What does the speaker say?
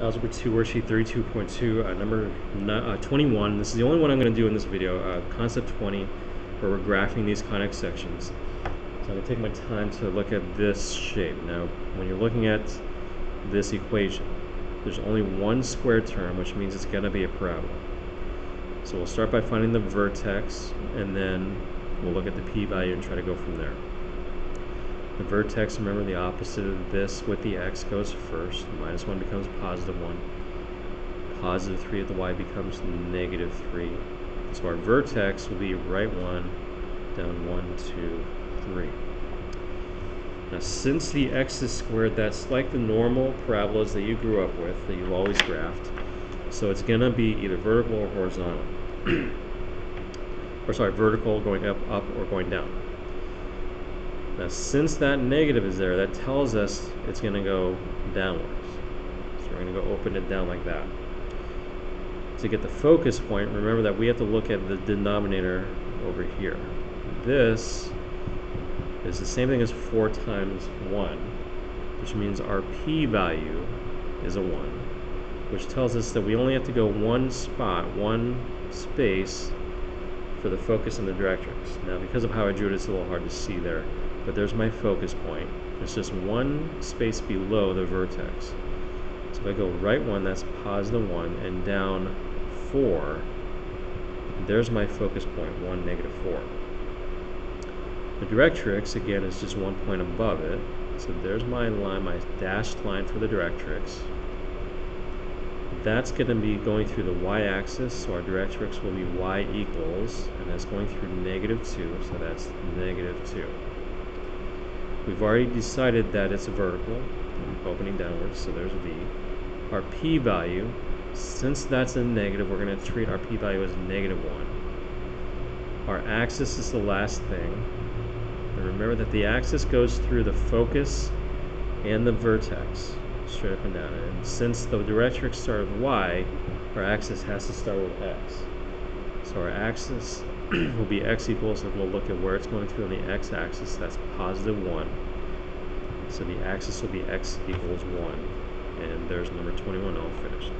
Algebra 2 Worksheet 32.2, number 21. This is the only one I'm going to do in this video, concept 20, where we're graphing these conic sections. So I'm going to take my time to look at this shape. Now, when you're looking at this equation, there's only one square term, which means it's going to be a parabola. So we'll start by finding the vertex, and then we'll look at the p-value and try to go from there. The vertex, remember the opposite of this with the x goes first. Minus 1 becomes positive 1. Positive 3 at the y becomes negative 3. So our vertex will be right 1, down 1, 2, 3. Now since the x is squared, that's like the normal parabolas that you grew up with, that you've always graphed. So it's going to be either vertical or horizontal. Or sorry, vertical going up, or going down. Now since that negative is there, that tells us it's going to go downwards. So we're going to go open it down like that. To get the focus point, remember that we have to look at the denominator over here. This is the same thing as 4 times 1, which means our p-value is a 1, which tells us that we only have to go one spot, one space, for the focus and the directrix. Now because of how I drew it, it's a little hard to see there, but there's my focus point. It's just one space below the vertex. So if I go right 1, that's positive 1, and down 4, there's my focus point, 1, negative 4. The directrix, again, is just 1 point above it. So there's my line, my dashed line for the directrix. That's going to be going through the y-axis, so our directrix will be y equals, and that's going through negative 2, so that's negative 2. We've already decided that it's vertical, opening downwards, so there's V. Our p-value, since that's a negative, we're going to treat our p-value as negative 1. Our axis is the last thing. And remember that the axis goes through the focus and the vertex, straight up and down. And since the directrix started with y, our axis has to start with x. So our axis will be x equals, and we'll look at where it's going through on the x-axis. That's positive 1. So the axis will be x equals 1. And there's number 21 all finished.